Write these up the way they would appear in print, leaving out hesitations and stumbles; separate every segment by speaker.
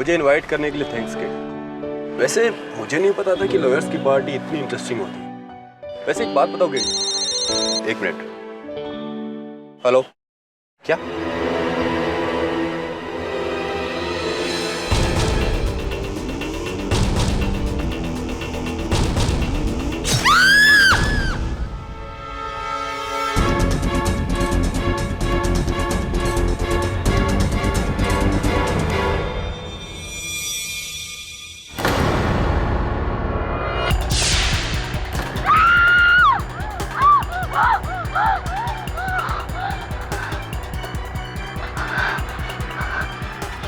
Speaker 1: मुझे इनवाइट करने के लिए थैंक्स के। वैसे मुझे नहीं पता था कि लॉयर्स की पार्टी इतनी इंटरेस्टिंग होती है। वैसे एक बात बताओगे? एक मिनट। हेलो, क्या?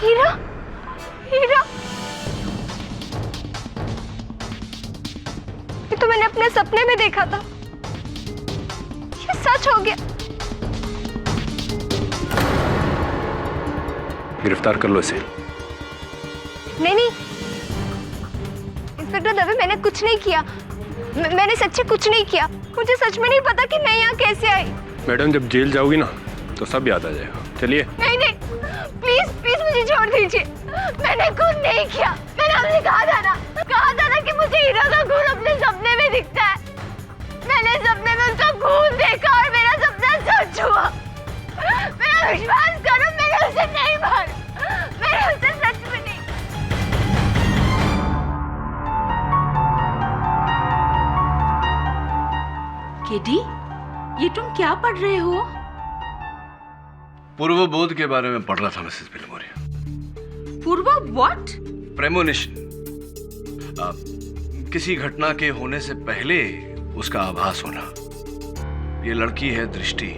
Speaker 2: हीरा, हीरा, ये तो मैंने अपने सपने में देखा था। ये सच हो गया।
Speaker 1: गिरफ्तार कर लो इसे।
Speaker 2: नहीं नहीं इंस्पेक्टर दवे, मैंने कुछ नहीं किया। मैंने सच्ची कुछ नहीं किया। मुझे सच में नहीं पता कि मैं यहाँ कैसे आई।
Speaker 1: मैडम, जब जेल जाओगी ना तो सब याद आ जाएगा। चलिए।
Speaker 2: नहीं नहीं, प्लीज प्लीज मुझे छोड़ दीजिए। मैंने कुछ नहीं किया। मैंने आपसे कहा था ना कि मुझे हीरा का खून अपने सपने में दिखता है। मैंने सपने में उसका खून देखा और मेरा सपना सच हुआ। मेरा विश्वास करो, मैंने उसे नहीं मारा। मैंने उसे सच में नहीं।
Speaker 3: केडी, ये तुम क्या पढ़ रहे हो?
Speaker 4: पूर्व बोध के बारे में पढ़ रहा था मिसेस बिलमोरिया।
Speaker 3: पूर्व व्हाट?
Speaker 4: प्रेमोनिशन। किसी घटना के होने से पहले उसका आभास होना। ये लड़की है दृष्टि।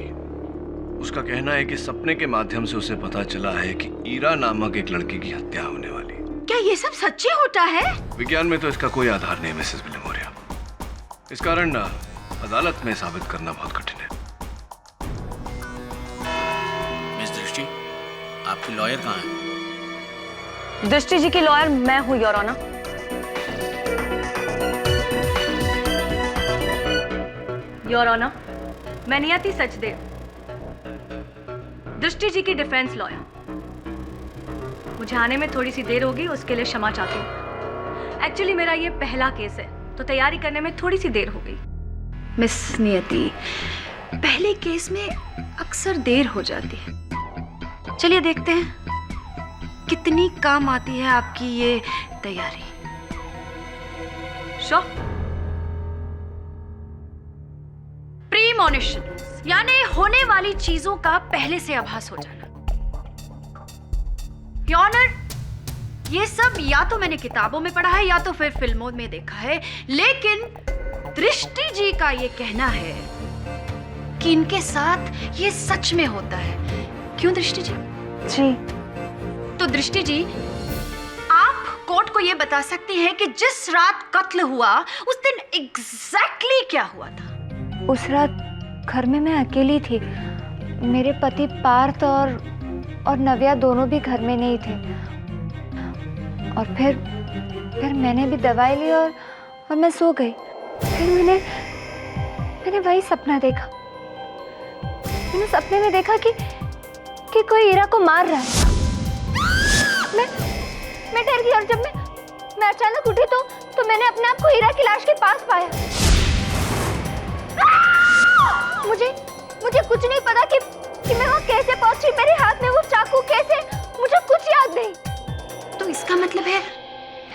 Speaker 4: उसका कहना है कि सपने के माध्यम से उसे पता चला है कि ईरा नामक एक लड़की की हत्या होने वाली।
Speaker 3: क्या ये सब सच्ची होता है?
Speaker 4: विज्ञान में तो इसका कोई आधार नहीं मिसेस बिलमोरिया। इस कारण अदालत में साबित करना बहुत कठिन है।
Speaker 5: मिस दृष्टि, आपकी लॉयर कहाँ है?
Speaker 2: दृष्टि जी की लॉयर मैं हूँ, योर ऑनर।
Speaker 6: योर ऑनर, मैं नियति सचदेव, दृष्टि जी की डिफेंस लॉयर। मुझे आने में थोड़ी सी देर होगी, उसके लिए क्षमा चाहती हूँ। एक्चुअली मेरा ये पहला केस है तो तैयारी करने में थोड़ी सी देर हो गई।
Speaker 3: मिस नियति, पहले केस में अक्सर देर हो जाती है। चलिए देखते हैं कितनी काम आती है आपकी ये तैयारी।
Speaker 6: शो
Speaker 3: प्रीमोनिशन यानी होने वाली चीजों का पहले से आभास हो जाना। योर ऑनर, ये सब या तो मैंने किताबों में पढ़ा है या तो फिर फिल्मों में देखा है, लेकिन दृष्टि जी का ये कहना है कि इनके साथ ये सच में होता है। क्यों दृष्टि जी?
Speaker 2: जी।
Speaker 3: तो दृष्टि जी, आप कोर्ट को ये बता सकती हैं कि जिस रात कत्ल हुआ उस दिन एग्जैक्टली क्या हुआ था?
Speaker 2: उस रात घर में मैं अकेली थी। मेरे पति पार्थ और नव्या दोनों भी घर में नहीं थे। और फिर मैंने भी दवाई ली और मैं सो गई। फिर मैंने वही सपना देखा। मैंने सपने में देखा कि कोई हीरा को मार रहा है। मैं डर गई और जब मैं अचानक उठी तो मैंने अपने आप को हीरा की लाश के पास पाया। मुझे कुछ नहीं पता कि मैं वहाँ कैसे पहुंची, मेरे हाथ में वो चाकू कैसे, मुझे कुछ याद नहीं।
Speaker 3: तो इसका मतलब है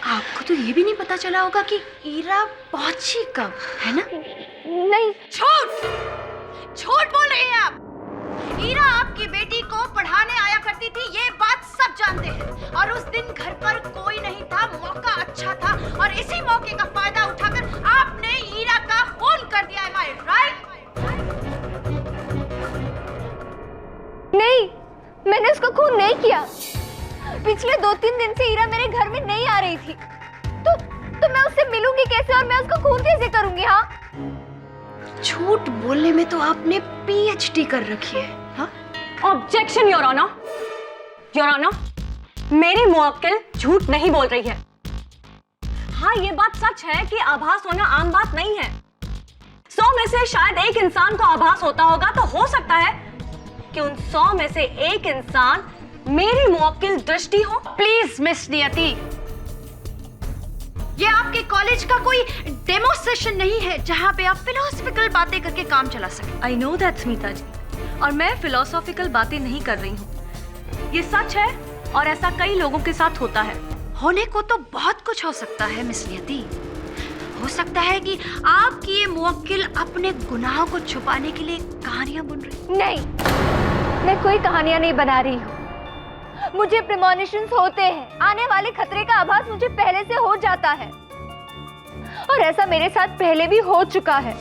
Speaker 3: आपको तो ये भी नहीं पता चला होगा कि हीरा पहुंची कब, है ना?
Speaker 2: नहीं।
Speaker 3: झूठ बोल रहे हैं आप। हीरा आपकी बेटी को पढ़ाने आया करती थी, ये बात सब जानते हैं। और उस दिन घर पर कोई नहीं था, मौका अच्छा था और इसी मौके का फायदा उठाकर आपने हीरा का खून कर दिया। Am I right?
Speaker 2: नहीं, मैंने उसका खून नहीं किया। पिछले 2-3 दिन से हीरा मेरे घर में नहीं आ रही थी। तो मैं उससे मिलूंगी कैसे और मैं उसका खून कैसे करूंगी? हाँ,
Speaker 3: झूठ बोलने में तो आपने PhD कर रखी है। हाँ?
Speaker 6: Objection your honour. Your honour, मेरी मुवक्किल झूठ नहीं बोल रही है। हाँ, ये बात सच है कि आभास होना आम बात नहीं है। 100 में से शायद एक इंसान को आभास होता होगा, तो हो सकता है कि उन 100 में से एक इंसान मेरी मुवक्किल दृष्टि हो?
Speaker 3: प्लीज मिस नियति, ये आपके कॉलेज का कोई डेमो सेशन नहीं है जहां पे आप फिलोसफिकल बातें करके काम चला सके।
Speaker 6: आई नो दैट स्मिता जी, और मैं फिलोसॉफिकल बातें नहीं कर रही हूँ। ये सच है और ऐसा कई लोगों के साथ होता है।
Speaker 3: होने को तो बहुत कुछ हो सकता है मिस नियति। हो सकता है कि आपकी ये मुवक्किल अपने गुनाहों को छुपाने के लिए कहानियां बुन रही।
Speaker 2: नहीं, मैं कोई कहानियां नहीं बना रही हूँ। मुझे प्रीमोनिशंस होते हैं, आने वाले खतरे का आभास मुझे पहले से हो जाता है, और ऐसा मेरे साथ पहले भी हो चुका है।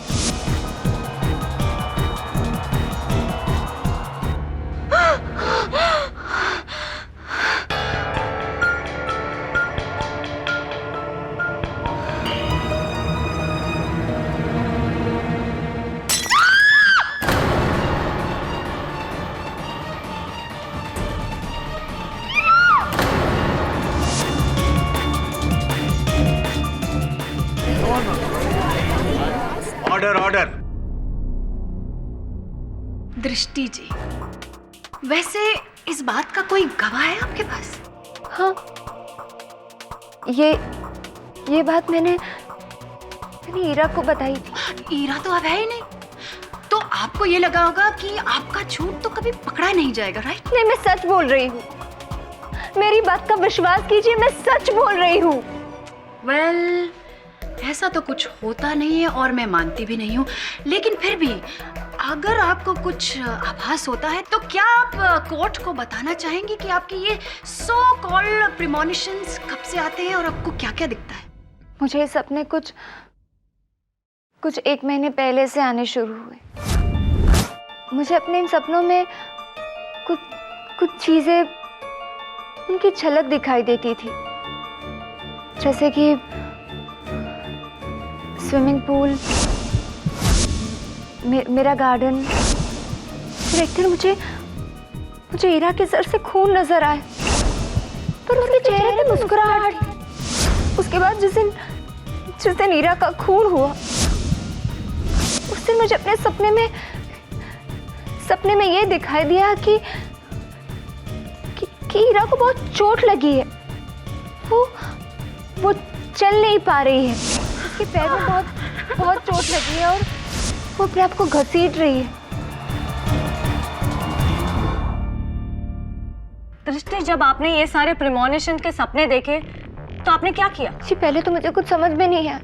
Speaker 4: Order order.
Speaker 3: दृष्टि जी, वैसे इस बात का कोई गवाह है आपके पास?
Speaker 2: हाँ, ये बात मैंने ईरा को बताई थी।
Speaker 3: ईरा तो अब है ही नहीं, तो आपको ये लगा होगा कि आपका झूठ तो कभी पकड़ा नहीं जाएगा, राइट?
Speaker 2: नहीं, मैं सच बोल रही हूँ। मेरी बात का विश्वास कीजिए, मैं सच बोल रही हूँ।
Speaker 3: वेल, ऐसा तो कुछ होता नहीं है और मैं मानती भी नहीं हूँ, लेकिन फिर भी अगर आपको कुछ आभास होता है तो क्या आप कोर्ट को बताना चाहेंगे कि आपकी ये सो कॉल्ड प्रीमोनिशंस कब से आते हैं और आपको क्या क्या दिखता है?
Speaker 2: मुझे ये सपने कुछ 1 महीने पहले से आने शुरू हुए। मुझे अपने इन सपनों में कुछ चीजें, उनकी झलक दिखाई देती थी, जैसे कि स्विमिंग पूल, मेरा गार्डन। फिर एक दिन मुझे ईरा के सर से खून नजर आए, पर उसके चेहरे पे मुस्कुराहट। उसके बाद जिस दिन ईरा का खून हुआ, उस दिन मुझे अपने सपने में ये दिखाई दिया कि ईरा को बहुत चोट लगी है। वो चल नहीं पा रही है, उसके पैर में बहुत चोट लगी है और वो अपने आप को घसीट रही है।
Speaker 6: दृष्टि, जब आपने ये सारे प्रीमोनिशन के सपने देखे तो आपने क्या किया?
Speaker 2: जी, पहले तो मुझे कुछ समझ में नहीं आया,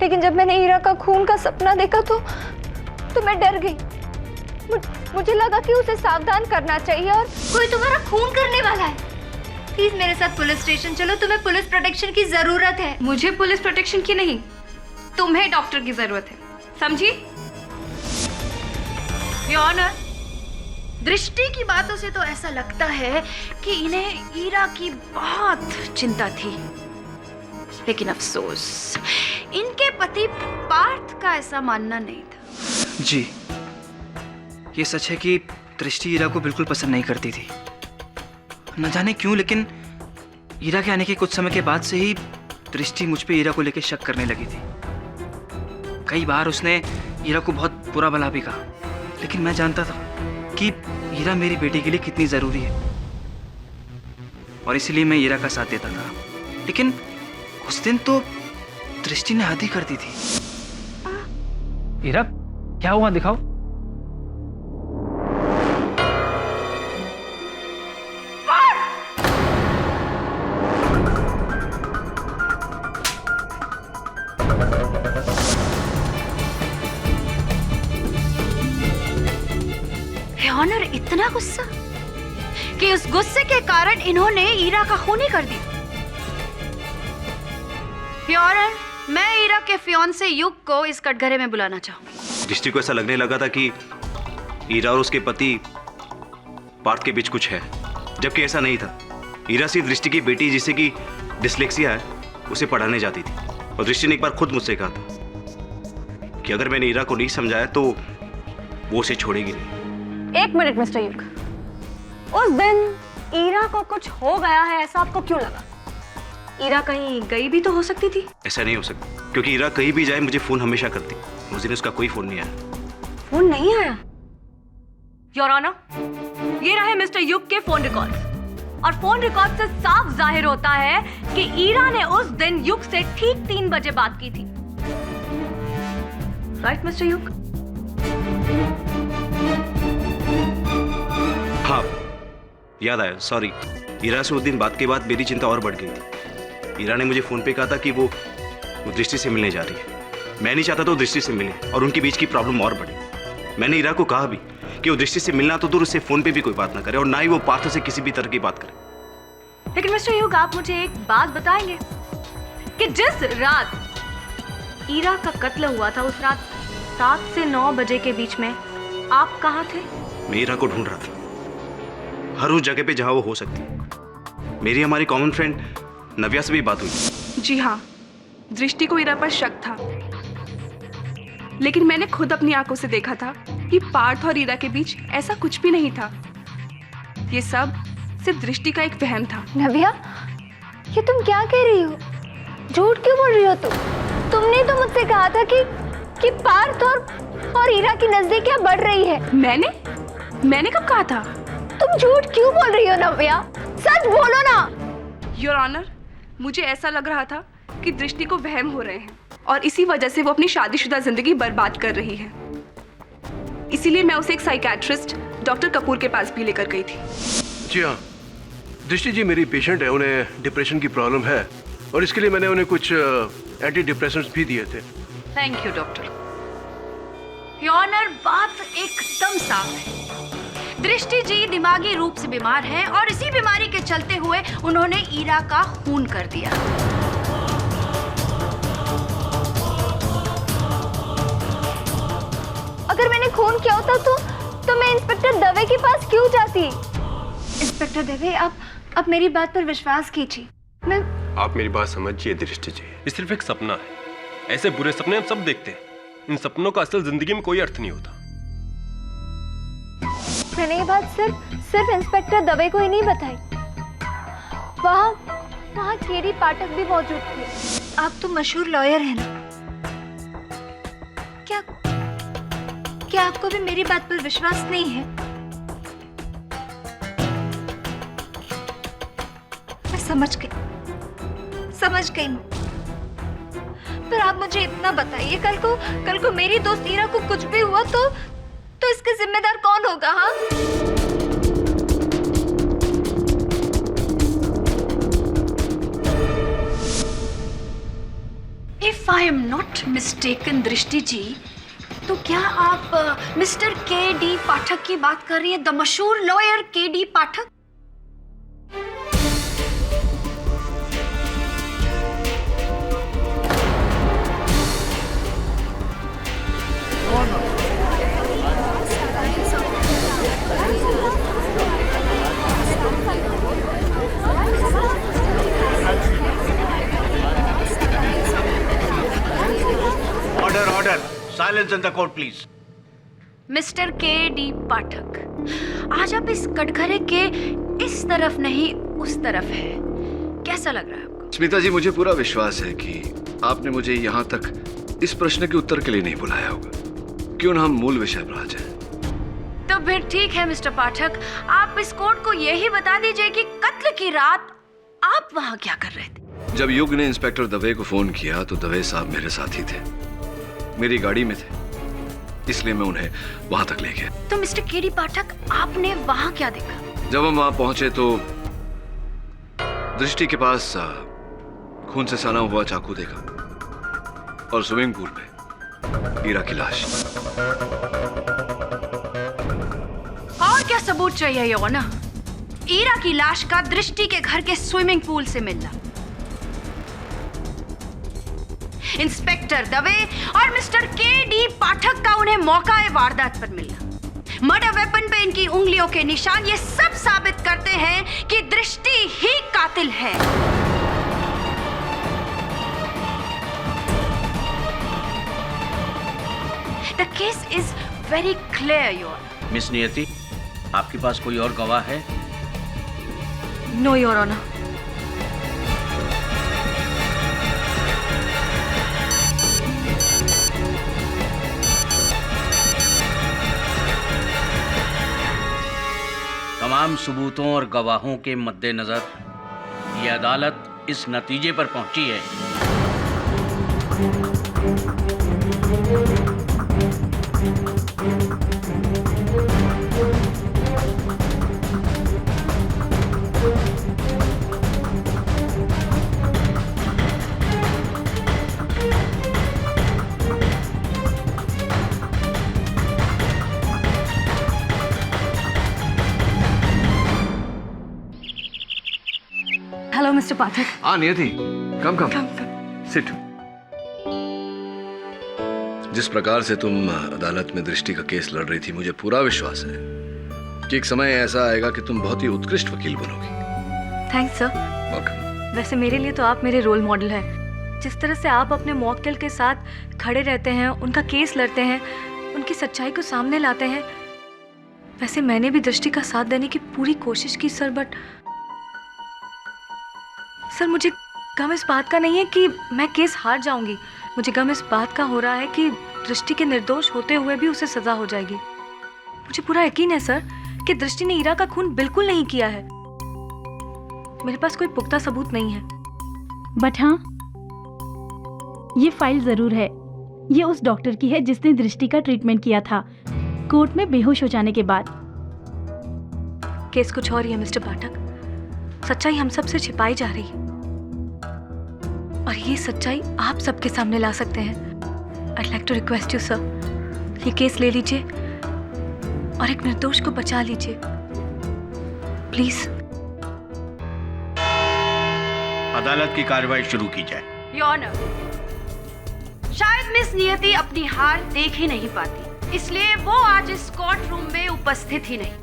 Speaker 2: लेकिन जब मैंने ईरा का खून का सपना देखा तो मैं डर गई। मुझे लगा कि उसे सावधान करना चाहिए और कोई तुम्हारा खून करने वाला है। प्लीज मेरे साथ पुलिस स्टेशन चलो, तुम्हें पुलिस प्रोटेक्शन की जरूरत है।
Speaker 3: मुझे पुलिस प्रोटेक्शन की नहीं, तुम्हें डॉक्टर की जरूरत है, समझी? योर ऑनर, दृष्टि की बातों से तो ऐसा लगता है कि इन्हें ईरा की बहुत चिंता थी, लेकिन अफसोस इनके पति पार्थ का ऐसा मानना नहीं था।
Speaker 7: जी, ये सच है कि दृष्टि ईरा को बिल्कुल पसंद नहीं करती थी। न जाने क्यों, लेकिन ईरा के आने के कुछ समय के बाद से ही दृष्टि मुझ पे ईरा को लेकर शक करने लगी थी। कई बार उसने ईरा को बहुत बुरा भला भी कहा, लेकिन मैं जानता था कि ईरा मेरी बेटी के लिए कितनी ज़रूरी है और इसीलिए मैं ईरा का साथ देता था। लेकिन उस दिन तो दृष्टि ने हद ही कर दी थी। ईरा, क्या हुआ, दिखाओ।
Speaker 3: ऑनर, इतना गुस्सा कि उस गुस्से के कारण इन्होंने ईरा का खून ही कर दिया। ऑनर, मैं ईरा के फियांसे युग को इस कटघरे में बुलाना चाहूंगी।
Speaker 1: दृष्टि को ऐसा लगने लगा था कि ईरा और उसके पति पार्थ के बीच कुछ है, जबकि ऐसा नहीं था। ईरा सिर्फ दृष्टि की बेटी जिसे कि डिसलेक्सिया है, उसे पढ़ाने जाती थी, और दृष्टि ने एक बार खुद मुझसे कहा था कि अगर मैंने ईरा को नहीं समझाया तो वो उसे छोड़ेगी नहीं।
Speaker 6: एक मिनट मिस्टर युग, उस दिन ईरा को कुछ हो गया है ऐसा आपको क्यों लगा? ईरा कहीं गई भी तो हो सकती थी।
Speaker 1: ऐसा नहीं हो सकता, क्योंकि ईरा कहीं भी जाए मुझे फोन हमेशा करती। उस दिन उसका कोई फोन नहीं आया।
Speaker 6: फोन नहीं आया? योर ऑनर, ये रहे मिस्टर युग के फोन रिकॉर्ड्स, और फोन रिकॉर्ड से साफ जाहिर होता है कि ईरा ने उस दिन युग से ठीक 3 बजे बात की थी। राइट मिस्टर युग?
Speaker 8: हाँ, याद आया, सॉरी। ईरा से उस दिन बात के बाद मेरी चिंता और बढ़ गई थी। ईरा ने मुझे फोन पे कहा था कि वो दृष्टि से मिलने जा रही है। मैं नहीं चाहता तो दृष्टि से मिले और उनके बीच की प्रॉब्लम और बढ़े। मैंने ईरा को कहा भी कि वो दृष्टि से मिलना तो दूर, उससे फोन पे भी कोई बात ना करे और ना ही वो पार्थ से किसी भी तरह की बात करे।
Speaker 6: लेकिन मिस्टर युग, आप मुझे एक बात बताएंगे कि जिस रात ईरा का कत्ल हुआ था, उस रात 7 से 9 बजे के बीच में आप कहाँ थे?
Speaker 8: मैं ईरा को ढूंढ रहा था, हर उस जगह पे जहां वो हो सकती है। मेरी हमारी कॉमन फ्रेंड नव्या से भी बात हुई।
Speaker 9: जी हाँ, दृष्टि को ईरा पर शक था, लेकिन मैंने खुद अपनी आंखों से देखा था कि पार्थ और ईरा के बीच ऐसा कुछ भी नहीं था। ये सब सिर्फ दृष्टि का एक वहम था।
Speaker 2: नव्या, ये तुम क्या कह रही हो? झूठ क्यों बोल रही हो तुमने तो मुझसे कहा था कि पार्थ और ईरा की नजदीकियां बढ़ रही है।
Speaker 9: मैंने कब कहा था?
Speaker 2: तुम झूठ क्यों बोल रही हो नव्या? सच बोलो ना।
Speaker 9: योर ऑनर, मुझे ऐसा लग रहा था कि दृष्टि को वहम हो रहे हैं और इसी वजह से वो अपनी शादीशुदा जिंदगी बर्बाद कर रही है। इसीलिए मैं उसे एक साइकियाट्रिस्ट डॉक्टर कपूर के पास भी लेकर गई थी।
Speaker 4: जी हाँ, दृष्टि जी मेरी पेशेंट है, उन्हें डिप्रेशन की प्रॉब्लम है और इसके लिए मैंने उन्हें कुछ एंटी डिप्रेसेंट्स भी दिए थे।
Speaker 3: Thank you doctor. Your honour, बात एकदम साफ है। दृष्टि जी दिमागी रूप से बीमार हैं और इसी बीमारी के चलते हुए उन्होंने ईरा का खून कर दिया।
Speaker 2: अगर मैंने खून किया होता तो मैं इंस्पेक्टर दवे के पास क्यों जाती? इंस्पेक्टर दवे, आप मेरी बात पर विश्वास कीजिए।
Speaker 1: आप मेरी बात समझिए दृष्टि जी, ये सिर्फ एक सपना है। ऐसे बुरे सपने हम सब देखते हैं, इन सपनों का असल जिंदगी में कोई अर्थ नहीं होता।
Speaker 2: मैंने ये बात सिर्फ इंस्पेक्टर दवे को ही नहीं बताई। वहाँ केडी पाठक भी मौजूद थे। आप तो मशहूर लॉयर हैं ना? क्या आपको भी मेरी बात पर विश्वास नहीं है? मैं समझ गई। पर आप मुझे इतना बताइए, कल को मेरी दोस्त ईरा को कुछ भी हुआ तो इसके जिम्मेदार कौन होगा? हाँ,
Speaker 3: if I am not mistaken दृष्टि जी, तो क्या आप मिस्टर के.डी. पाठक की बात कर रही हैं? द मशहूर lawyer K D. Pathak?
Speaker 4: Order, silence in the court please.
Speaker 3: Mister K D. Pathak, आज आप इस कटघरे के इस तरफ नहीं उस तरफ है। कैसा लग रहा है आपको?
Speaker 4: स्मिता जी, मुझे पूरा विश्वास है कि आपने मुझे यहाँ तक इस प्रश्न के उत्तर के लिए नहीं बुलाया होगा। क्यों ना हम मूल विषय पर आ जाएं?
Speaker 3: तो फिर ठीक है मिस्टर पाठक, आप इस कोर्ट को यही बता दीजिए कि कत्ल की रात आप वहाँ क्या कर रहे थे?
Speaker 4: जब युग ने इंस्पेक्टर दवे को फोन किया तो दवे साहब मेरे साथ ही थे, मेरी गाड़ी में थे, इसलिए मैं उन्हें वहां तक ले गया।
Speaker 3: तो मिस्टर के.डी. पाठक, आपने वहां क्या देखा?
Speaker 4: जब हम वहां पहुंचे तो दृष्टि के पास खून से सना हुआ चाकू देखा और स्विमिंग पूल में ईरा की लाश।
Speaker 3: और क्या सबूत चाहिए योना? ईरा की लाश का दृष्टि के घर के स्विमिंग पूल से मिलना। इंस्पेक्टर दवे और मिस्टर के.डी. पाठक का उन्हें मौका वारदात पर मिलना, मर्डर वेपन पे इनकी उंगलियों के निशान, ये सब साबित करते हैं कि दृष्टि ही कातिल है। The case is very clear your.
Speaker 5: Miss Niyati, आपके पास कोई और गवाह है?
Speaker 6: No your honour.
Speaker 5: तमाम सबूतों और गवाहों के मद्देनजर ये अदालत इस नतीजे पर पहुंची है
Speaker 6: हेलो मिस्टर पाठक।
Speaker 4: हाँ नियति, कम सिट। जिस प्रकार से तुम अदालत में दृष्टि का केस लड़ रही थी, मुझे पूरा विश्वास है कि एक समय ऐसा आएगा कि तुम बहुत ही उत्कृष्ट वकील बनोगी।
Speaker 6: Thanks sir.
Speaker 4: वेलकम।
Speaker 6: वैसे मेरे लिए तो आप मेरे रोल मॉडल हैं। जिस तरह से आप अपने मौक्किल के साथ खड़े रहते हैं, उनका केस लड़ते हैं, उनकी सच्चाई को सामने लाते हैं, वैसे मैंने भी दृष्टि का साथ देने की पूरी कोशिश की सर, बट सर मुझे गम इस बात का नहीं है कि मैं केस हार जाऊंगी। मुझे गम इस बात का हो रहा है कि दृष्टि के निर्दोष होते हुए भी उसे सजा हो जाएगी। मुझे पूरा यकीन है सर कि दृष्टि ने ईरा का खून बिल्कुल नहीं किया है। मेरे पास कोई पुख्ता सबूत नहीं है।
Speaker 10: बट हाँ, ये फाइल जरूर है। ये उस डॉक्टर की है जिसने दृष्टि का ट्रीटमेंट किया था कोर्ट में बेहोश हो जाने के बाद।
Speaker 6: केस कुछ और ही है मिस्टर पाठक। सच्चाई हम सब से छिपाई जा रही है और ये सच्चाई आप सबके सामने ला सकते हैं। I'd like to request you sir, ये केस ले लीजिए और एक निर्दोष को बचा लीजिए प्लीज।
Speaker 5: अदालत की कार्रवाई शुरू की जाए।
Speaker 3: योर ऑनर, शायद मिस नियति अपनी हार देख ही नहीं पाती, इसलिए वो आज इस कोर्ट रूम में उपस्थित ही नहीं।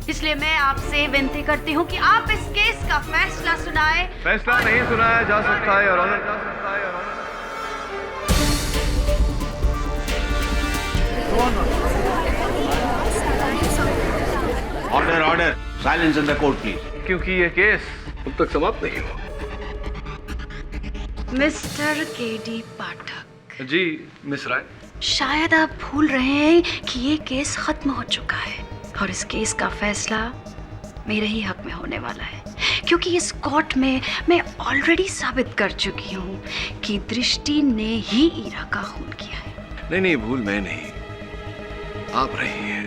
Speaker 3: इसलिए मैं आपसे विनती करती हूँ कि आप इस केस का फैसला सुनाएं।
Speaker 4: फैसला नहीं सुनाया जा सकता है, your honour.
Speaker 5: Order order, silence in the court please.
Speaker 4: क्योंकि ये केस अब तक समाप्त नहीं हुआ।
Speaker 3: Mister KD Pathak
Speaker 4: ji miss Rai.
Speaker 3: शायद आप भूल रहे हैं कि ये केस खत्म हो चुका है और इस केस का फैसला मेरे ही हक में होने वाला है, क्योंकि इस कोर्ट में मैं ऑलरेडी साबित कर चुकी हूँ कि दृष्टि ने ही ईरा का खून किया है।
Speaker 4: नहीं, भूल मैं नहीं, आप रही हैं।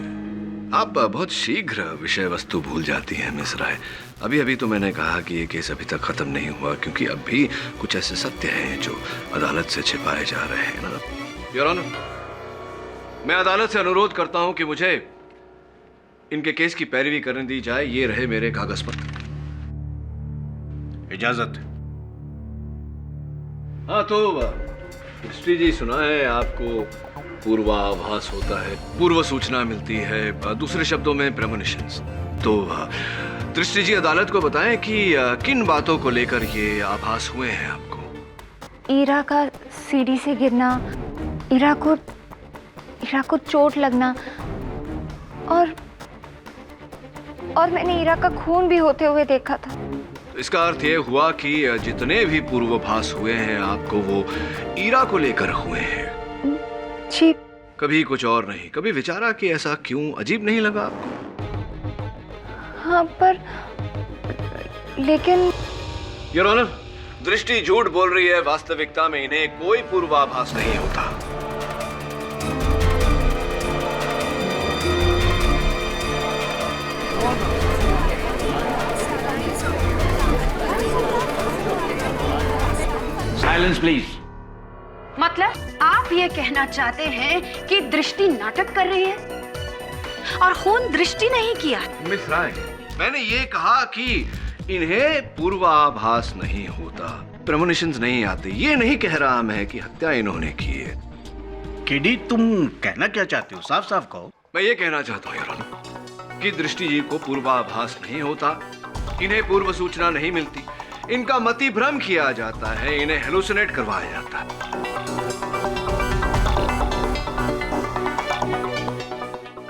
Speaker 4: आप बहुत शीघ्र विषय वस्तु भूल जाती हैं मिस राय। अभी तो मैंने कहा कि ये केस अभी तक खत्म नहीं हुआ, क्योंकि अब भी कुछ ऐसे सत्य हैं जो अदालत से छिपाए जा रहे हैं ना। योर ऑनर, मैं अदालत से अनुरोध करता हूं कि मुझे इनके केस की पैरवी करने दी जाए। ये रहे मेरे कागज पत्र।
Speaker 5: इजाजत।
Speaker 4: हाँ तो दृष्टि जी, सुना है आपको पूर्वाभास होता है, पूर्व सूचना मिलती है, दूसरे शब्दों में प्रेमोनिशंस। तो दृष्टि जी अदालत को बताएं कि किन बातों को लेकर ये आभास हुए हैं आपको।
Speaker 2: ईरा का सीढ़ी से गिरना, ईरा को चोट लगना और मैंने ईरा का खून भी होते हुए देखा था।
Speaker 4: इसका अर्थ ये हुआ कि जितने भी पूर्वाभास हुए हैं आपको, वो ईरा को लेकर हुए हैं।
Speaker 2: जी।
Speaker 4: कभी कुछ और नहीं। कभी विचारा कि ऐसा क्यों? अजीब नहीं लगा आपको?
Speaker 2: हाँ, पर लेकिन
Speaker 4: योर ऑनर, दृष्टि झूठ बोल रही है। वास्तविकता में इन्हें कोई पूर्वाभास नहीं होता।
Speaker 5: Silence please.
Speaker 3: मतलब आप ये कहना चाहते हैं कि दृष्टि नाटक कर रही है और खून दृष्टि नहीं किया?
Speaker 4: मिस राय, मैंने ये कहा कि इन्हें पूर्वाभास नहीं होता, प्रेमोनिशंस नहीं आते। ये नहीं कह रहा मैं कि हत्या इन्होंने की है।
Speaker 5: केडी, तुम कहना क्या चाहते हो? साफ साफ कहो।
Speaker 4: मैं ये कहना चाहता हूँ योर ऑनर कि दृष्टि जी को पूर्वाभास नहीं होता, इन्हें पूर्व सूचना नहीं मिलती, इनका मति भ्रम किया जाता है, इन्हें हेलुसिनेट करवाया जाता है।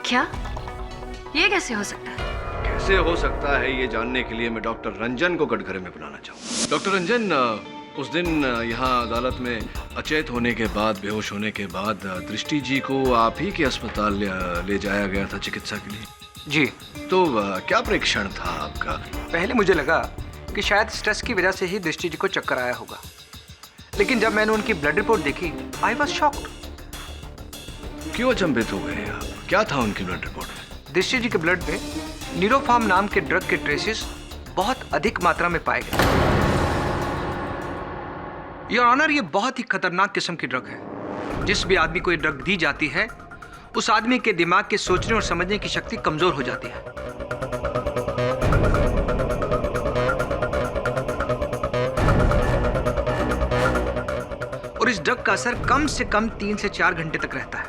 Speaker 3: क्या? ये कैसे हो सकता है?
Speaker 4: कैसे हो सकता है ये जानने के लिए मैं डॉक्टर रंजन को कटघरे में बुलाना चाहूँ। डॉक्टर रंजन, उस दिन यहाँ अदालत में अचेत होने के बाद, बेहोश होने के बाद दृष्टि जी को आप ही के अस्पताल ले जाया गया था चिकित्सा के लिए।
Speaker 11: जी।
Speaker 4: तो क्या परीक्षण था आपका?
Speaker 11: पहले मुझे लगा कि शायद स्ट्रेस की वजह से ही दृष्टि जी को चक्कर आया होगा, लेकिन जब मैंने उनकी ब्लड रिपोर्ट देखी आई वॉज शॉक्ड।
Speaker 4: क्यों अचंभित हो गए आप? क्या था उनकी ब्लड रिपोर्ट में?
Speaker 11: दृष्टि जी के ब्लड में न्यूरोफार्म नाम के ड्रग के ट्रेसेस बहुत अधिक मात्रा में पाए गए। योर ऑनर, ये बहुत ही खतरनाक किस्म की ड्रग है। जिस भी आदमी को ये ड्रग दी जाती है उस आदमी के दिमाग के सोचने और समझने की शक्ति कमजोर हो जाती है। और इस ड्रग का असर कम से कम 3 से 4 घंटे तक रहता है।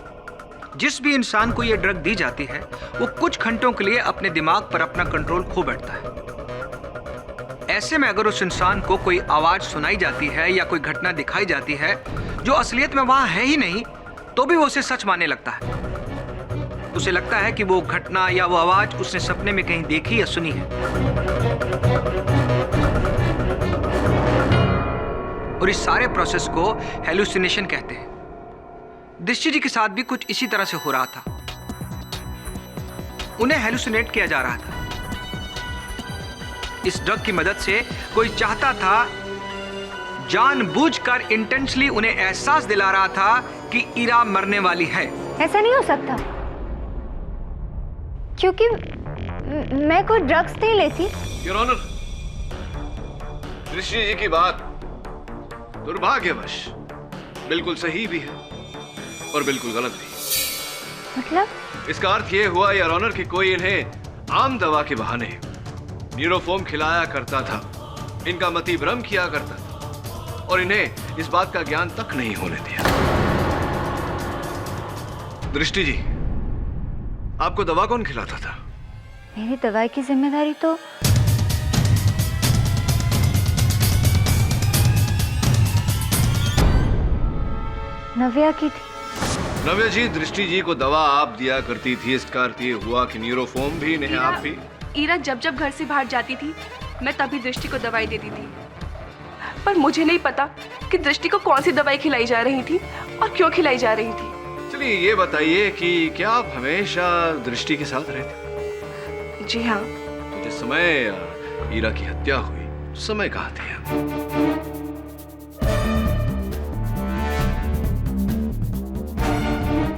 Speaker 11: जिस भी इंसान को यह ड्रग दी जाती है वो कुछ घंटों के लिए अपने दिमाग पर अपना कंट्रोल खो बैठता है। ऐसे में अगर उस इंसान को कोई आवाज सुनाई जाती है या कोई घटना दिखाई जाती है जो असलियत में वहां है ही नहीं, तो भी वो उसे सच मानने लगता है। उसे लगता है कि वो घटना या वो आवाज उसने सपने में कहीं देखी या सुनी है। और इस सारे प्रोसेस को हेलुसिनेशन कहते हैं। दृष्टि जी के साथ भी कुछ इसी तरह से हो रहा था। उन्हें हेलुसिनेट किया जा रहा था। इस ड्रग की मदद से कोई चाहता था, जानबूझकर इंटेंशनली उन्हें एहसास दिला रहा था कि ईरा मरने वाली है।
Speaker 2: ऐसा नहीं हो सकता, क्योंकि मैं कोई ड्रग्स नहीं लेती।
Speaker 4: योर ऑनर, दृष्टि जी की बात दुर्भाग्यवश बिल्कुल सही भी है और बिल्कुल गलत भी।
Speaker 2: मतलब?
Speaker 4: इसका अर्थ यह हुआ योर ऑनर कि कोई इन्हें आम दवा के बहाने न्यूरोफॉर्म खिलाया करता था, इनका मति भ्रम किया करता था और इन्हें इस बात का ज्ञान तक नहीं होने दिया। दृष्टि जी, आपको दवा कौन खिलाता था?
Speaker 2: मेरी दवाई की जिम्मेदारी तो नव्या की थी।
Speaker 4: नव्या जी, दृष्टि जी को दवा आप दिया करती थी, इसका अर्थ ये हुआ कि न्यूरोफॉर्म भी इन्हें आप भी।
Speaker 9: ईरा जब जब घर से बाहर जाती थी मैं तभी दृष्टि को दवाई देती थी, पर मुझे नहीं पता कि दृष्टि को कौन सी दवाई खिलाई जा रही थी और क्यों खिलाई जा रही थी।
Speaker 4: चलिए ये बताइए कि क्या आप हमेशा दृष्टि के साथ रहते?
Speaker 9: जी हाँ।
Speaker 4: तो जिस समय ईरा की हत्या हुई उस समय कहाँ थे आप?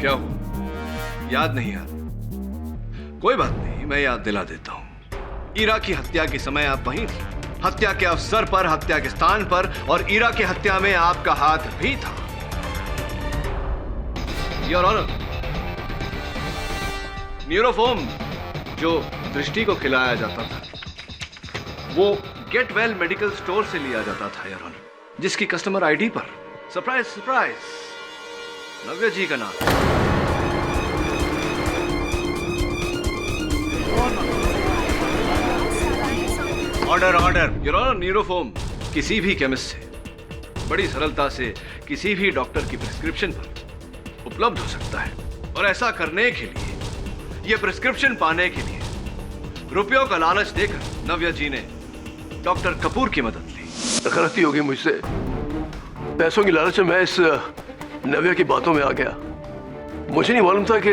Speaker 4: क्या हुआ, याद नहीं याद? कोई बात नहीं, मैं याद दिला देता हूं। ईरा की हत्या के समय आप वहीं थी, हत्या के अवसर पर, हत्या के स्थान पर, और ईरा की हत्या में आपका हाथ भी था। योर ऑनर, न्यूरोफॉर्म जो दृष्टि को खिलाया जाता था वो गेट वेल मेडिकल स्टोर से लिया जाता था योर ऑनर, जिसकी कस्टमर आईडी पर सरप्राइज सरप्राइज नव्या जी का नाम। Order order. योर ऑनर, न्यूरोफॉर्म किसी भी केमिस्ट से बड़ी सरलता से किसी भी डॉक्टर की प्रिस्क्रिप्शन पर उपलब्ध हो सकता है, और ऐसा करने के लिए, यह प्रिस्क्रिप्शन पाने के लिए रुपयों का लालच देकर नव्या जी ने डॉक्टर कपूर की मदद ली।
Speaker 12: गलती होगी मुझसे, पैसों की लालच में मैं इस नव्या की बातों में आ गया। मुझे नहीं मालूम था कि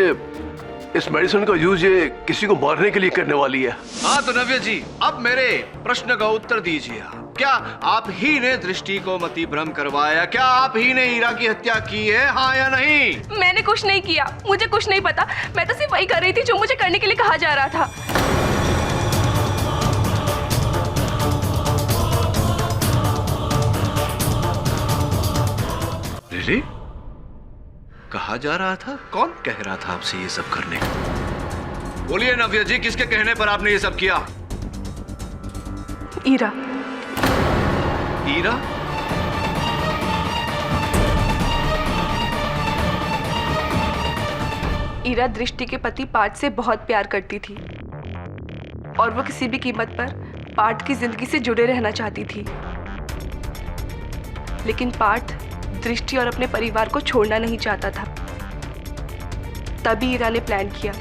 Speaker 12: इस मेडिसिन का यूज ये किसी को मारने के लिए करने वाली है।
Speaker 4: हाँ तो नव्या जी, अब मेरे प्रश्न का उत्तर दीजिए। क्या आप ही ने दृष्टि को मति भ्रम करवाया? क्या आप ही ने ईरा की हत्या की है, हाँ या नहीं?
Speaker 9: मैंने कुछ नहीं किया, मुझे कुछ नहीं पता। मैं तो सिर्फ वही कर रही थी जो मुझे करने के लिए कहा जा रहा था।
Speaker 4: रियली? कहा जा रहा था? कौन कह रहा था आपसे ये सब करने को? बोलिए नव्या जी, किसके कहने पर आपने ये सब किया?
Speaker 9: ईरा।
Speaker 4: ईरा?
Speaker 9: ईरा दृष्टि के पति पार्थ से बहुत प्यार करती थी और वो किसी भी कीमत पर पार्थ की जिंदगी से जुड़े रहना चाहती थी, लेकिन पार्थ दृष्टि और अपने परिवार को छोड़ना नहीं चाहता था। तभी ईरा ने प्लान किया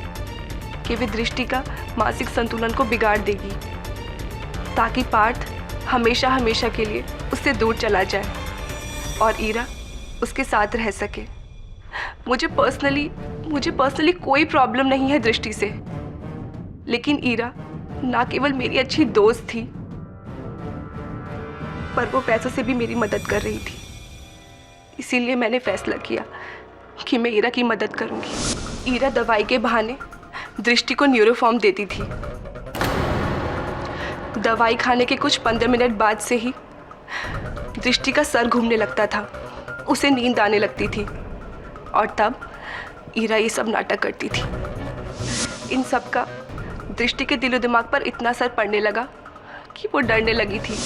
Speaker 9: कि वे दृष्टि का मानसिक संतुलन को बिगाड़ देगी ताकि पार्थ हमेशा हमेशा के लिए उससे दूर चला जाए और ईरा उसके साथ रह सके। मुझे पर्सनली कोई प्रॉब्लम नहीं है दृष्टि से, लेकिन ईरा ना केवल मेरी अच्छी दोस्त थी, पर वो पैसों से भी मेरी मदद कर रही थी। इसीलिए मैंने फैसला किया कि मैं ईरा की मदद करूंगी। ईरा दवाई के बहाने दृष्टि को न्यूरोफॉर्म देती थी। दवाई खाने के कुछ 15 मिनट बाद से ही दृष्टि का सर घूमने लगता था, उसे नींद आने लगती थी, और तब ईरा ये सब नाटक करती थी। इन सब का दृष्टि के दिलो दिमाग पर इतना असर पड़ने लगा कि वो डरने लगी थी।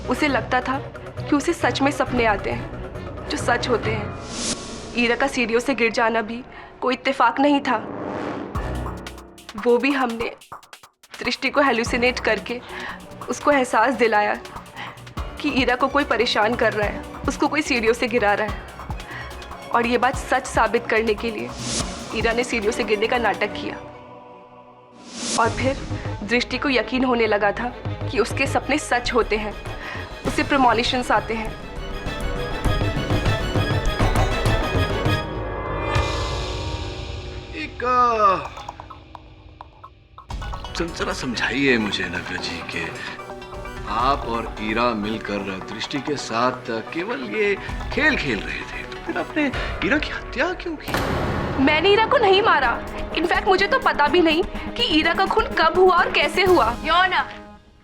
Speaker 9: उसे लगता था कि उसे सच में सपने आते हैं जो सच होते हैं। ईरा का सीढ़ियों से गिर जाना भी कोई इत्तेफाक नहीं था, वो भी हमने दृष्टि को हेलुसिनेट करके उसको एहसास दिलाया कि ईरा को कोई परेशान कर रहा है, उसको कोई सीढ़ियों से गिरा रहा है। और ये बात सच साबित करने के लिए ईरा ने सीढ़ियों से गिरने का नाटक किया, और फिर दृष्टि को यकीन होने लगा था कि उसके सपने सच होते हैं, उसे प्रेमोनिशंस आते हैं।
Speaker 4: जरा समझाइए मुझे नव्या जी के आप और ईरा मिलकर दृष्टि के साथ केवल ये खेल खेल रहे थे, तो फिर आपने ईरा की हत्या क्यों की?
Speaker 9: मैंने ईरा को नहीं मारा। इनफैक्ट मुझे तो पता भी नहीं कि ईरा का खून कब हुआ और कैसे हुआ।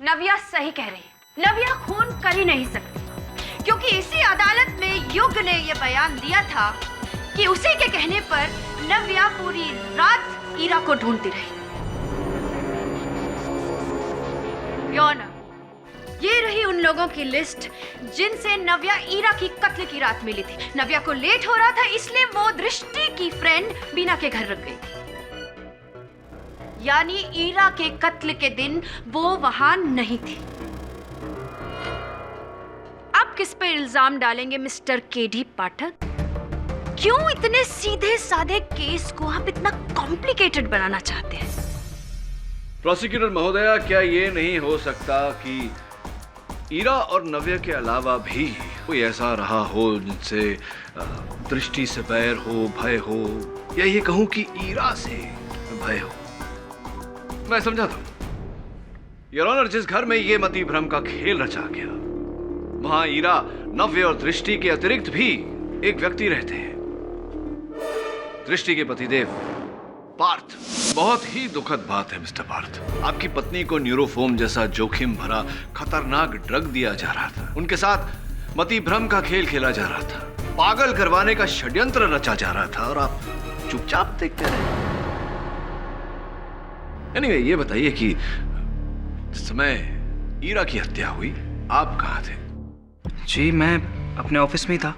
Speaker 3: नव्या सही कह रही है। नव्या खून कर ही नहीं सकती, क्योंकि इसी अदालत में युग ने यह बयान दिया था कि उसी के कहने पर नव्या पूरी रात ईरा को ढूंढती रही। ये रही उन लोगों की लिस्ट जिनसे नव्या ईरा की कत्ल की रात मिली थी। नव्या को लेट हो रहा था, इसलिए वो दृष्टि की फ्रेंड बीना के घर रुक गई थी। यानी ईरा के कत्ल के दिन वो वहां नहीं थी। अब किस पे इल्जाम डालेंगे मिस्टर केडी पाठक? क्यों इतने सीधे साधे केस को आप इतना कॉम्प्लिकेटेड बनाना चाहते हैं?
Speaker 4: प्रोसिक्यूटर महोदया, क्या ये नहीं हो सकता कि ईरा और नव्या के अलावा भी कोई ऐसा रहा हो जिनसे दृष्टि से बैर हो, भय हो, या ये कहूं कि ईरा से भय हो? मैं समझाता हूं। योर ऑनर, जिस घर में ये मति भ्रम का खेल रचा गया, वहां ईरा, नव्या और दृष्टि के अतिरिक्त भी एक व्यक्ति रहते हैं, दृष्टि के पतिदेव पार्थ। बहुत ही दुखद बात है मिस्टर पार्थ, आपकी पत्नी को न्यूरोफॉर्म जैसा जोखिम भरा खतरनाक ड्रग दिया जा रहा था, उनके साथ मति भ्रम का खेल खेला जा रहा था, पागल करवाने का षड्यंत्र रचा जा रहा था, और आप चुपचाप देखते रहे। एनीवे, ये बताइए कि जिस समय ईरा की हत्या हुई आप कहाँ थे?
Speaker 7: जी, मैं अपने ऑफिस में ही था,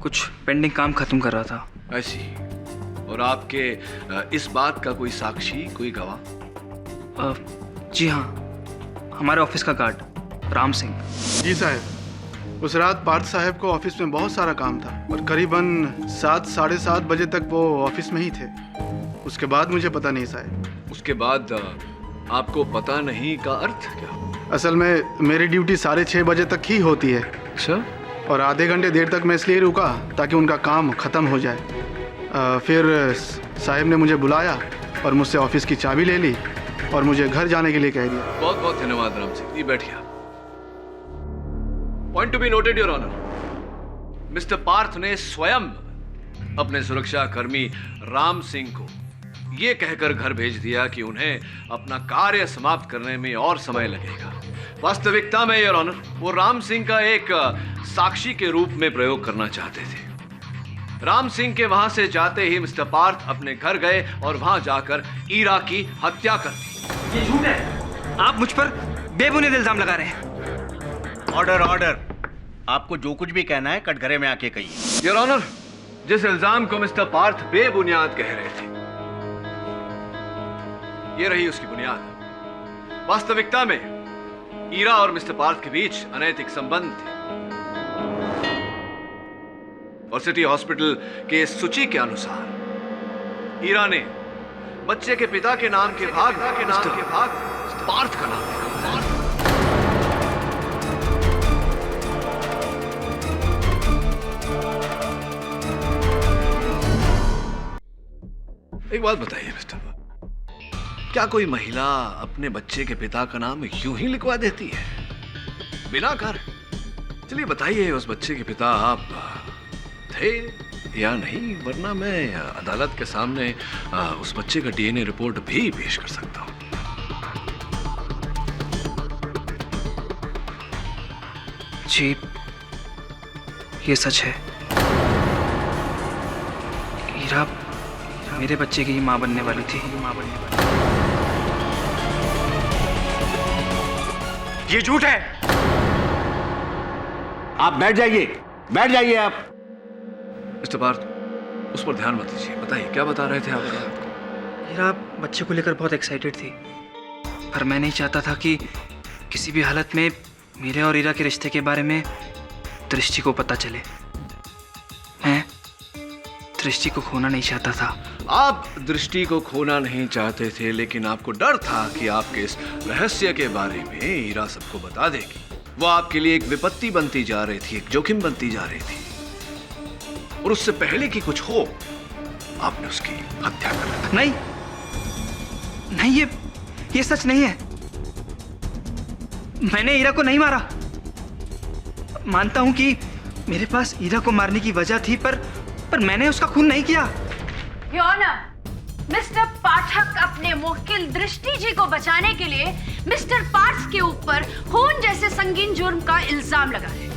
Speaker 7: कुछ पेंडिंग काम खत्म कर रहा था।
Speaker 4: ऐसी? और आपके इस बात का कोई साक्षी, कोई गवाह?
Speaker 7: जी हाँ, हमारे ऑफिस का गार्ड राम सिंह।
Speaker 13: जी साहब, उस रात पार्थ साहब को ऑफिस में बहुत सारा काम था और करीबन 7, साढ़े 7 बजे तक वो ऑफिस में ही थे। उसके बाद मुझे पता नहीं साहब।
Speaker 4: उसके बाद आपको पता नहीं का अर्थ क्या?
Speaker 13: असल में मेरी ड्यूटी 6:30 बजे तक ही होती है।
Speaker 4: अच्छा।
Speaker 13: और आधे घंटे देर तक मैं इसलिए रुका ताकि उनका काम ख़त्म हो जाए। फिर साहब ने मुझे बुलाया और मुझसे ऑफिस की चाबी ले ली और मुझे घर जाने के लिए कह दिया।
Speaker 4: बहुत बहुत धन्यवाद राम सिंह जी, बैठिए। Point to be noted your honour, mister Parth ने स्वयं अपने सुरक्षा कर्मी राम सिंह को यह कहकर घर भेज दिया कि उन्हें अपना कार्य समाप्त करने में और समय लगेगा। वास्तविकता में योर ऑनर, वो राम सिंह का एक साक्षी के रूप में प्रयोग करना चाहते थे। राम सिंह के वहां से जाते ही मिस्टर पार्थ अपने घर गए और वहां जाकर ईरा की हत्या कर दी।
Speaker 7: ये झूठ है, आप मुझ पर बेबुनियाद इल्जाम लगा रहे हैं।
Speaker 5: ऑर्डर ऑर्डर, आपको जो कुछ भी कहना है कटघरे में आके कहिए।
Speaker 4: योर ऑनर, जिस इल्जाम को मिस्टर पार्थ बेबुनियाद कह रहे थे, ये रही उसकी बुनियाद। वास्तविकता में ईरा और मिस्टर पार्थ के बीच अनैतिक संबंध थे और सिटी हॉस्पिटल के सूची के अनुसार ईरा ने बच्चे के पिता के नाम के भाग पार्थ का नाम लिखा। एक बात बताइए मिस्टर, क्या कोई महिला अपने बच्चे के पिता का नाम यूं ही लिखवा देती है बिना कारण? चलिए बताइए, उस बच्चे के पिता आप थे या नहीं, वरना मैं अदालत के सामने उस बच्चे का डीएनए रिपोर्ट भी पेश कर सकता हूं।
Speaker 7: जी, ये सच है। ईरा मेरे बच्चे की ही माँ बनने वाली थी।
Speaker 14: ये झूठ है। आप बैठ जाइए, बैठ जाइए आप।
Speaker 4: मिस्टर पार्थ, उस पर ध्यान मत दीजिए। बताइए क्या बता रहे थे आप?
Speaker 7: ईरा बच्चे को लेकर बहुत एक्साइटेड थी, पर मैं नहीं चाहता था कि किसी भी हालत में मेरे और ईरा के रिश्ते के बारे में दृष्टि को पता चले। मैं दृष्टि को खोना नहीं चाहता था।
Speaker 4: आप दृष्टि को खोना नहीं चाहते थे, लेकिन आपको डर था कि आपके इस रहस्य के बारे में ईरा सबको बता देगी। वो आपके लिए एक विपत्ति बनती जा रही थी, एक जोखिम बनती जा रही थी, और उससे पहले कि कुछ हो आपने उसकी हत्या कर दी।
Speaker 7: नहीं नहीं, ये सच नहीं है। मैंने ईरा को नहीं मारा। मानता हूं कि मेरे पास ईरा को मारने की वजह थी, पर मैंने उसका खून नहीं किया।
Speaker 3: योर ऑनर, मिस्टर पाठक अपने मुवक्किल दृष्टि जी को बचाने के लिए मिस्टर पार्थ के ऊपर खून जैसे संगीन जुर्म का इल्जाम लगा है।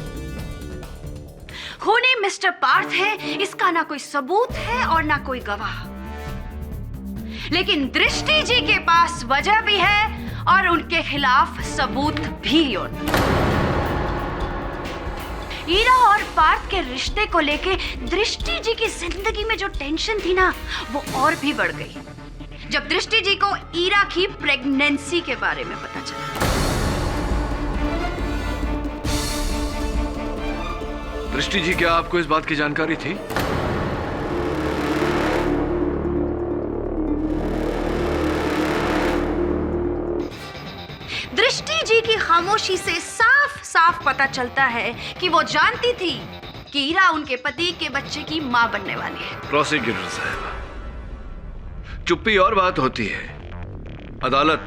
Speaker 3: खूनी मिस्टर पार्थ है, इसका ना कोई सबूत है और ना कोई गवाह, लेकिन दृष्टि जी के पास वजह भी है और उनके खिलाफ सबूत भी। ईरा और पार्थ के रिश्ते को लेके दृष्टि जी की जिंदगी में जो टेंशन थी ना, वो और भी बढ़ गई जब दृष्टि जी को ईरा की प्रेगनेंसी के बारे में पता चला।
Speaker 4: दृष्टि जी, क्या आपको इस बात की जानकारी थी?
Speaker 3: दृष्टि जी की खामोशी से साफ साफ पता चलता है कि वो जानती थी कि ईरा उनके पति के बच्चे की मां बनने वाली है।
Speaker 4: प्रोसिक्यूटर साहब, चुप्पी और बात होती है, अदालत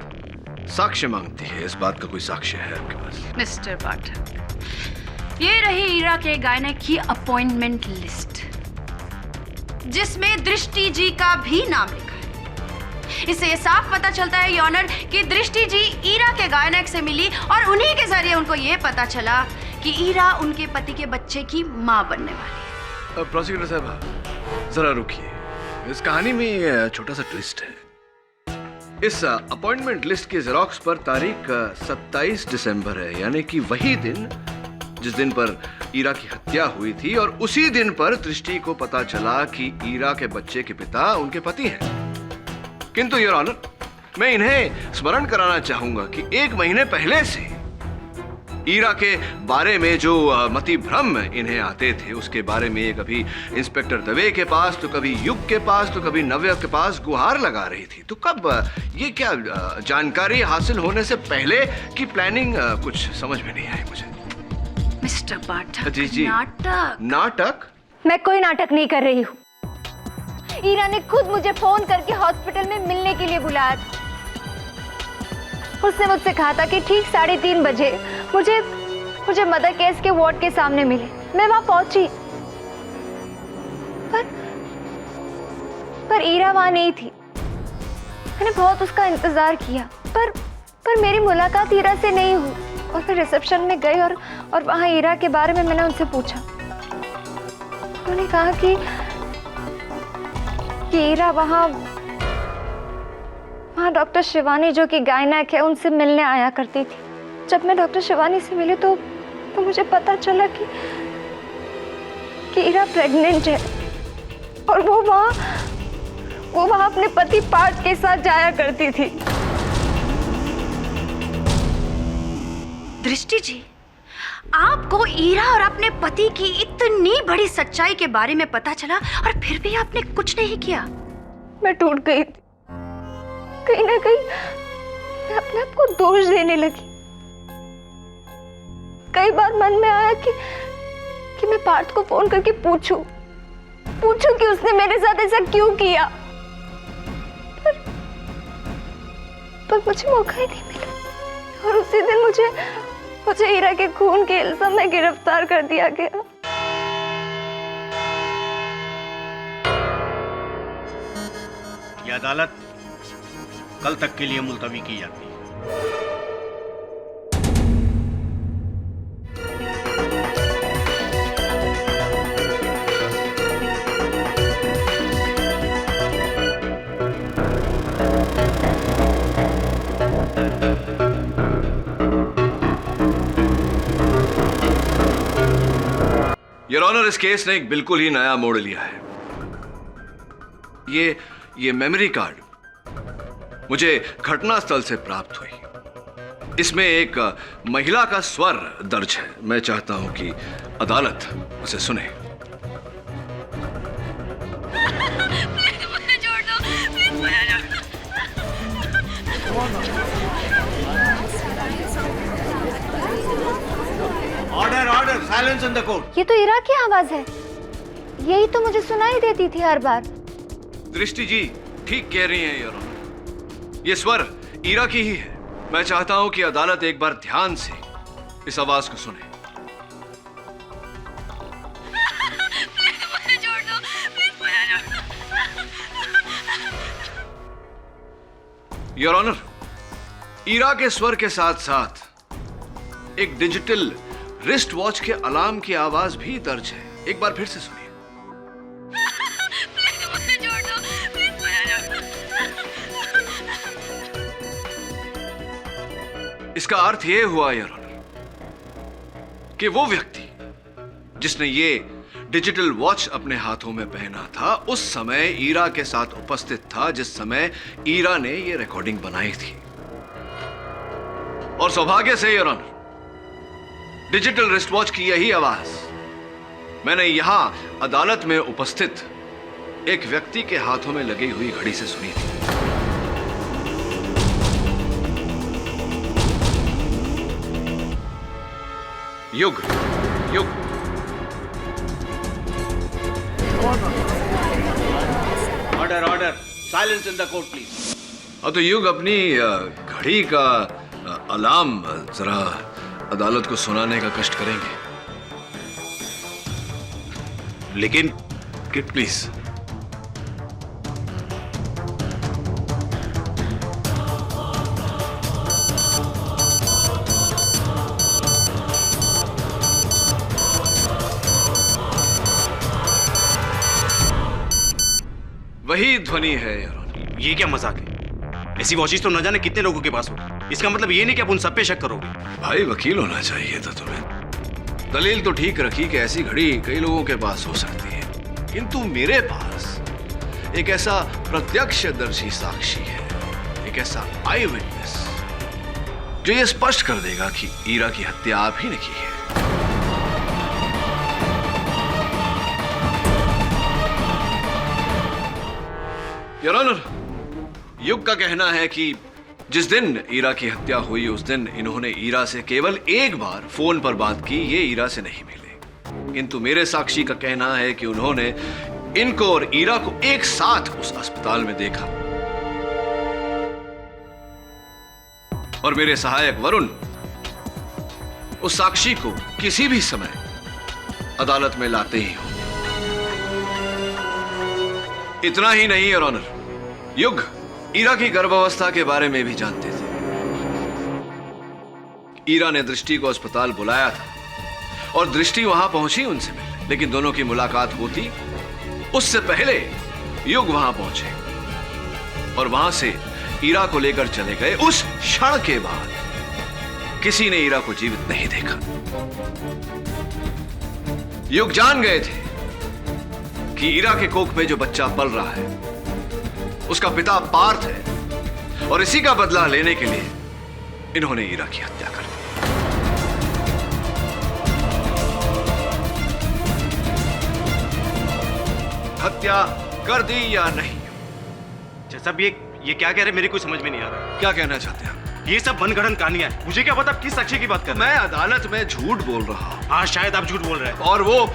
Speaker 4: साक्ष्य मांगती है। इस बात का कोई साक्ष्य है आपके पास?
Speaker 3: मिस्टर पाठक, ये रही ईरा के गायने की अपॉइंटमेंट लिस्ट, जिसमें दृष्टि जी का भी नाम लिखा है। इससे ये साफ पता चलता है योर ऑनर कि दृष्टि जी ईरा के गायनक से मिली और उन्हीं के जरिए उनको ये पता चला कि ईरा उनके पति के बच्चे की मां बनने वाली है।
Speaker 4: प्रोसिक्यूटर साहब, जरा रुकिए, इस कहानी में छोटा सा ट्विस्ट है। इस अपॉइंटमेंट लिस्ट की जेरोक्स पर तारीख 27 दिसंबर है, यानी कि वही दिन जिस दिन पर ईरा की हत्या हुई थी, और उसी दिन पर दृष्टि को पता चला कि ईरा के बच्चे के पिता उनके पति हैं। किंतु योर ऑनर, मैं इन्हें स्मरण कराना चाहूंगा कि 1 महीने पहले से ईरा के बारे में जो मति भ्रम इन्हें आते थे, उसके बारे में ये कभी इंस्पेक्टर दवे के पास, तो कभी युग के पास, तो कभी नव्या के पास गुहार लगा रही थी। तो कब ये क्या जानकारी हासिल होने से पहले की प्लानिंग, कुछ समझ में नहीं आई मुझे।
Speaker 3: मिस्टर पाठक,
Speaker 4: जी। नाटक?
Speaker 2: मैं कोई नाटक नहीं कर रही हूँ। ईरा ने खुद मुझे फोन करके हॉस्पिटल में मिलने के लिए बुलाया था। उसने मुझसे कहा था कि ठीक 3:30 बजे मुझे मदर केस के वार्ड के सामने मिले। मैं वहां पहुंची, पर ईरा वहां नहीं थी। मैंने बहुत उसका इंतजार किया, पर मेरी मुलाकात ईरा से नहीं हुई। और फिर रिसेप्शन में गई और वहां ईरा के बारे में मैंने उनसे पूछा। उन्होंने कहा कि ईरा वहां डॉक्टर शिवानी, जो कि गायनक है, उनसे मिलने आया करती थी। जब मैं डॉक्टर शिवानी से मिली तो मुझे पता चला कि ईरा प्रेग्नेंट है, और वो वहां अपने पति पार्थ के साथ जाया करती थी।
Speaker 3: दृष्टि जी, आपको ईरा और अपने पति की इतनी बड़ी सच्चाई के बारे में पता चला और फिर भी आपने कुछ नहीं किया।
Speaker 2: मैं टूट गई थी। कहीं ना कहीं मैं अपने आप को दोष देने लगी। कई बार मन में आया कि मैं पार्थ को फोन करके पूछूं कि उसने मेरे साथ ऐसा क्यों किया, पर मुझे मौका ही नहीं मिला और उसी दिन मुझे हीरा के खून के इल्जाम में गिरफ्तार कर दिया गया।
Speaker 5: यह अदालत कल तक के लिए मुलतवी की जाती है।
Speaker 4: योर ऑनर, इस केस ने एक बिल्कुल ही नया मोड़ लिया है। ये मेमोरी कार्ड मुझे घटनास्थल से प्राप्त हुई। इसमें एक महिला का स्वर दर्ज है। मैं चाहता हूं कि अदालत उसे सुने।
Speaker 3: मुझे छोड़ दो, प्लीज मुझे छोड़ दो।
Speaker 14: Order order, silence in the court.
Speaker 2: ये तो हीरा की आवाज है, यही तो मुझे सुनाई देती थी हर बार।
Speaker 4: दृष्टि जी ठीक कह रही हैं योर ऑनर, ये स्वर ईरा की ही है। मैं चाहता हूं कि अदालत एक बार ध्यान से इस आवाज को सुने।
Speaker 3: मुझे छोड़ दो, प्लीज मुझे छोड़ दो।
Speaker 4: योर ऑनर, ईरा के स्वर के साथ साथ एक डिजिटल रिस्ट वॉच के अलार्म की आवाज भी दर्ज है। एक बार फिर से सुनिए।
Speaker 3: मुझे छोड़ दो, प्लीज मुझे छोड़ दो।
Speaker 4: इसका अर्थ यह हुआ योर ऑनर कि वो व्यक्ति जिसने ये डिजिटल वॉच अपने हाथों में पहना था उस समय ईरा के साथ उपस्थित था जिस समय ईरा ने ये रिकॉर्डिंग बनाई थी। और सौभाग्य से your honour, digital wrist watch की यही आवाज मैंने यहां अदालत में उपस्थित एक व्यक्ति के हाथों में लगी हुई घड़ी से सुनी थी। युग युग
Speaker 14: order order, silence in the court please.
Speaker 4: तो युग अपनी घड़ी का अलार्म जरा अदालत को सुनाने का कष्ट करेंगे।
Speaker 8: लेकिन
Speaker 4: प्लीज। वही ध्वनि है यार।
Speaker 8: ये क्या मजाक है? ऐसी वॉचेस तो न जाने कितने लोगों के पास हो। इसका मतलब ये नहीं कि आप उन सब पे शक करोगे।
Speaker 4: भाई वकील होना चाहिए था तुम्हें। दलील तो ठीक रखी कि ऐसी घड़ी कई लोगों के पास हो सकती है, किंतु मेरे पास एक ऐसा प्रत्यक्षदर्शी साक्षी है, एक ऐसा आई विटनेस जो ये स्पष्ट कर देगा कि ईरा की हत्या आप ही ने की है। योर ऑनर, युग का कहना है कि जिस दिन ईरा की हत्या हुई उस दिन इन्होंने ईरा से केवल एक बार फोन पर बात की। ये ईरा से नहीं मिले, किंतु मेरे साक्षी का कहना है कि उन्होंने इनको और ईरा को एक साथ उस अस्पताल में देखा। और मेरे सहायक वरुण उस साक्षी को किसी भी समय अदालत में लाते ही हो। इतना ही नहीं योर ऑनर, युग ईरा की गर्भावस्था के बारे में भी जानते थे। ईरा ने दृष्टि को अस्पताल बुलाया था और दृष्टि वहां पहुंची उनसे मिलने, लेकिन दोनों की मुलाकात होती उससे पहले युग वहां पहुंचे और वहां से ईरा को लेकर चले गए। उस क्षण के बाद किसी ने ईरा को जीवित नहीं देखा। युग जान गए थे कि ईरा के कोख में जो बच्चा पल रहा है उसका पिता पार्थ है और इसी का बदला लेने के लिए इन्होंने ईरा की हत्या कर दी। हत्या कर दी या नहीं?
Speaker 8: साहब ये क्या कह रहे, मेरी कुछ समझ में नहीं आ रहा।
Speaker 4: क्या कहना चाहते हैं?
Speaker 8: ये सब मनगढ़ंत कहानियां हैं। मुझे क्या पता आप किस साक्षी की बात कर रहे हैं?
Speaker 14: मैं अदालत में झूठ बोल रहा हूँ।
Speaker 8: हाँ, शायद आप झूठ बोल रहे हैं।
Speaker 14: और वो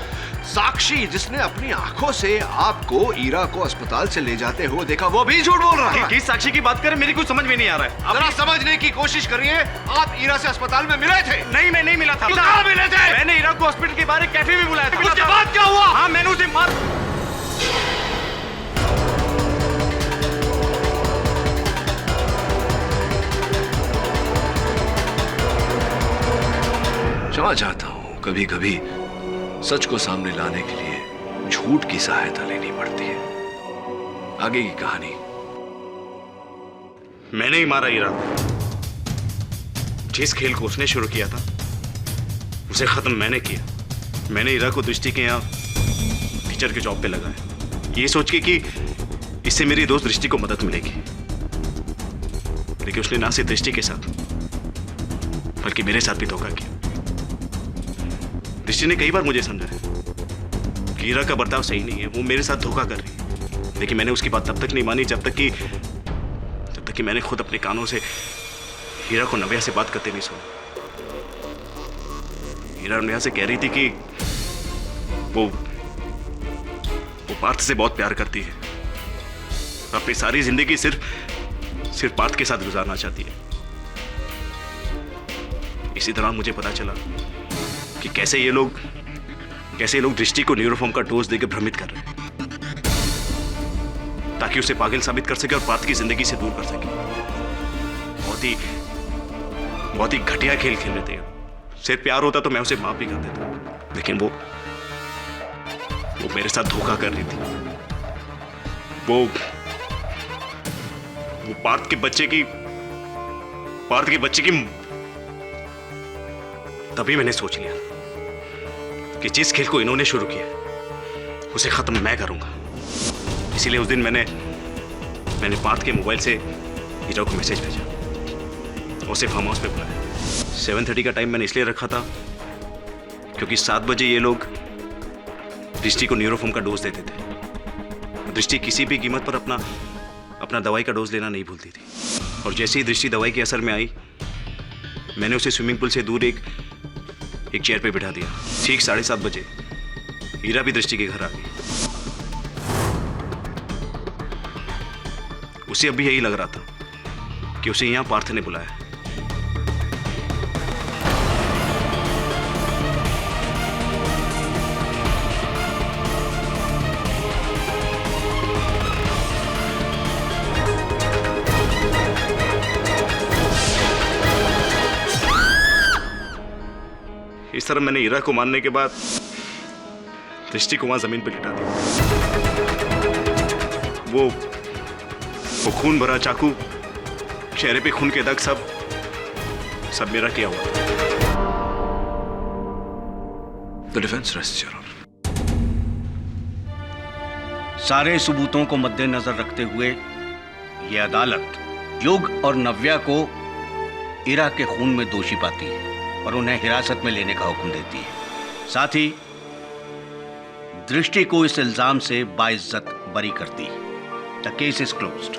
Speaker 14: साक्षी जिसने अपनी आंखों से आपको ईरा को अस्पताल से ले जाते हुए देखा, वो भी झूठ बोल रहा है।
Speaker 8: किस साक्षी की बात करें, मेरी कुछ समझ में नहीं आ रहा है।
Speaker 14: जरा समझने की कोशिश करिए। आप ईरा से अस्पताल में मिले थे?
Speaker 8: नहीं, मैं नहीं मिला था।
Speaker 14: तो कहाँ मिले थे?
Speaker 8: मैंने ईरा को हॉस्पिटल के बाहर कैफे में बुलाया था।
Speaker 14: उसके बाद क्या हुआ?
Speaker 8: हाँ, मैंने उसे मार
Speaker 4: क्षमा चाहता हूं, कभी कभी सच को सामने लाने के लिए झूठ की सहायता लेनी पड़ती है। आगे की कहानी।
Speaker 8: मैंने ही मारा ईरा को। जिस खेल को उसने शुरू किया था उसे खत्म मैंने किया। मैंने ईरा को दृष्टि के यहाँ टीचर के जॉब पे लगाया, ये सोच के कि इससे मेरी दोस्त दृष्टि को मदद मिलेगी। लेकिन उसने ना सिर्फ दृष्टि के साथ बल्कि मेरे साथ भी धोखा किया। दृष्टि ने कई बार मुझे समझाया कि ईरा का बर्ताव सही नहीं है, वो मेरे साथ धोखा कर रही है। लेकिन मैंने उसकी बात तब तक नहीं मानी जब तक कि मैंने खुद अपने कानों से हीरा को नव्या से बात करते नहीं सुना। हीरा नव्या से कह रही थी कि वो पार्थ से बहुत प्यार करती है, अपनी सारी जिंदगी सिर्फ पार्थ के साथ गुजारना चाहती है। इसी दौरान मुझे पता चला कि कैसे ये लोग दृष्टि को न्यूरोफॉर्म का डोज देकर भ्रमित कर रहे हैं ताकि उसे पागल साबित कर सके और पार्थ की जिंदगी से दूर कर सके। बहुत ही घटिया खेल खेल रहे थे। सिर्फ प्यार होता तो मैं उसे माफ भी कर देता, लेकिन वो मेरे साथ धोखा कर रही थी। वो पार्थ के बच्चे की तभी मैंने सोच लिया कि जिस खेल को इन्होंने शुरू किया उसे खत्म मैं करूंगा। इसीलिए उस दिन मैंने पार्थ के मोबाइल से हीरा को मैसेज भेजा, उसे फार्म हाउस पे बुलाया। 7:30 का टाइम मैंने इसलिए रखा था क्योंकि 7 बजे ये लोग दृष्टि को न्यूरोफॉर्म का डोज देते थे। दृष्टि किसी भी कीमत पर अपना दवाई का डोज लेना नहीं भूलती थी। और जैसे ही दृष्टि दवाई के असर में आई, मैंने उसे स्विमिंग पूल से दूर एक चेयर पे बिठा दिया। ठीक 7:30 बजे हीरा भी दृष्टि के घर आ गई। उसे अभी यही लग रहा था कि उसे यहां पार्थ ने बुलाया। इस तरह मैंने हीरा को मारने के बाद दृष्टि को वहां जमीन पर लिटा दिया। वो खून भरा चाकू, चेहरे पे खून के दाग, सब मेरा किया हुआ।
Speaker 4: The defense rests, Your Honor.
Speaker 5: सारे सबूतों को मद्देनजर रखते हुए ये अदालत युग और नव्या को ईरा के खून में दोषी पाती है और उन्हें हिरासत में लेने का हुक्म देती है। साथ ही दृष्टि को इस इल्जाम से बाइज्जत बरी करती है। The case is closed.